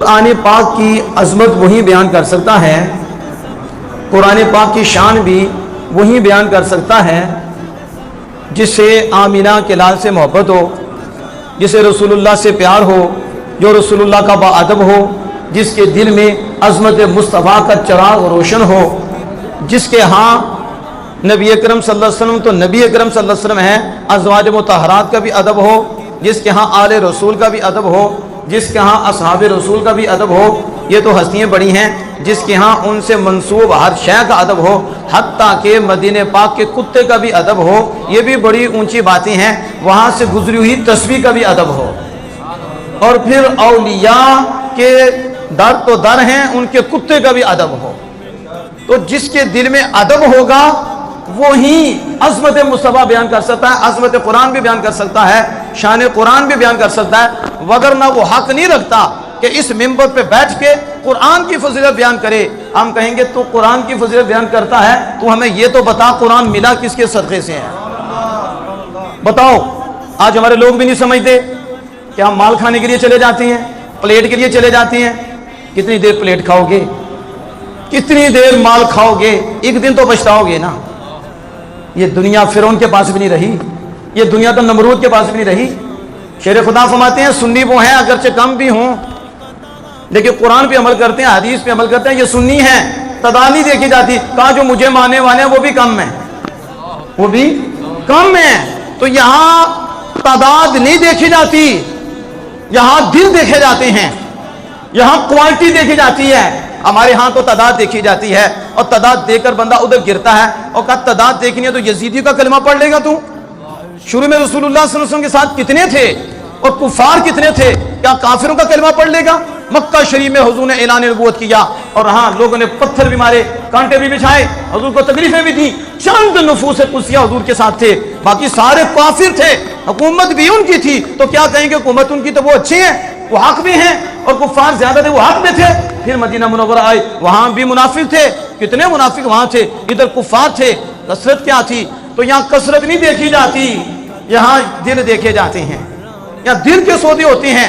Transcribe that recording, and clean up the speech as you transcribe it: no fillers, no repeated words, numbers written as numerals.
قرآن پاک کی عظمت وہی بیان کر سکتا ہے، قرآن پاک کی شان بھی وہی بیان کر سکتا ہے جس سے آمینہ کے لال سے محبت ہو، جسے رسول اللہ سے پیار ہو، جو رسول اللہ کا باادب ہو، جس کے دل میں عظمت مصطفیٰ کا چراغ روشن ہو، جس کے ہاں نبی اکرم صلی اللہ علیہ وسلم تو نبی اکرم صلی اللہ علیہ وسلم ہے، ازواج مطہرات کا بھی ادب ہو، جس کے ہاں آل رسول کا بھی ادب ہو، جس کے ہاں اصحاب رسول کا بھی ادب ہو۔ یہ تو ہستیاں بڑی ہیں، جس کے ہاں ان سے منسوب ہر شے کا ادب ہو، حتیٰ کہ مدینہ پاک کے کتے کا بھی ادب ہو، یہ بھی بڑی اونچی باتیں ہیں۔ وہاں سے گزری ہوئی تسبیح کا بھی ادب ہو، اور پھر اولیاء کے در تو در ہیں، ان کے کتے کا بھی ادب ہو۔ تو جس کے دل میں ادب ہوگا وہی عظمت مصطفیٰ بیان کر سکتا ہے، عظمت قرآن بھی بیان کر سکتا ہے، شان قرآن بھی بیان کر سکتا ہے، وگرنہ وہ حق نہیں رکھتا کہ اس منبر پہ بیٹھ کے قرآن کی فضیلت بیان کرے۔ ہم کہیں گے تو قرآن کی فضیلت بیان کرتا ہے تو ہمیں یہ تو بتا قرآن ملا کس کے صدقے سے ہے؟ بتاؤ۔ آج ہمارے لوگ بھی نہیں سمجھتے کہ ہم مال کھانے کے لیے چلے جاتے ہیں، پلیٹ کے لیے چلے جاتے ہیں۔ کتنی دیر پلیٹ کھاؤ گے؟ کتنی دیر مال کھاؤ گے؟ ایک دن تو پچھتاؤ گے نا۔ یہ دنیا فرعون کے پاس بھی نہیں رہی، یہ دنیا تو نمرود کے پاس بھی نہیں رہی۔ شیر خدا فرماتے ہیں سنی وہ ہیں اگرچہ کم بھی ہوں لیکن قرآن پہ عمل کرتے ہیں، حدیث پہ عمل کرتے ہیں، یہ سنی ہیں، تعداد نہیں دیکھی جاتی۔ کہا جو مجھے ماننے والے ہیں وہ بھی کم ہیں، وہ بھی کم ہیں۔ تو یہاں تعداد نہیں دیکھی جاتی، یہاں دل دیکھے جاتے ہیں، یہاں کوالٹی دیکھی جاتی ہے۔ ہمارے ہاں تو تعداد دیکھی جاتی ہے، اور تعداد دیکھ کر بندہ ادھر گرتا ہے اور کہا تعداد دیکھنی ہے تو یزیدی کا کلمہ پڑھ لے گا تو۔ شروع میں رسول اللہ صلی اللہ علیہ وسلم کے ساتھ کتنے تھے اور کفار کتنے تھے، کیا کافروں کا کلمہ پڑھ لے گا؟ مکہ شریف میں حضور نے اعلان نبوت کیا، اور ہاں لوگوں نے پتھر بھی مارے، کانٹے بھی بچھائے، حضور کو تکلیفیں بھی دی۔ چند نفوس قدسیہ حضور کے ساتھ تھے، باقی سارے کافر تھے، حکومت بھی ان کی تھی۔ تو کیا کہیں گے حکومت ان کی تو وہ اچھی ہیں، وہ حق بھی ہیں، اور کفار زیادہ تھے وہ حق میں تھے۔ پھر مدینہ منورہ آئے، وہاں بھی منافق تھے، کتنے منافق وہاں تھے، ادھر کفار تھے، کثرت کیا تھی؟ تو یہاں کثرت نہیں دیکھی جاتی، یہاں دل دیکھے جاتے ہیں، یہاں دل کے سودے ہوتے ہیں۔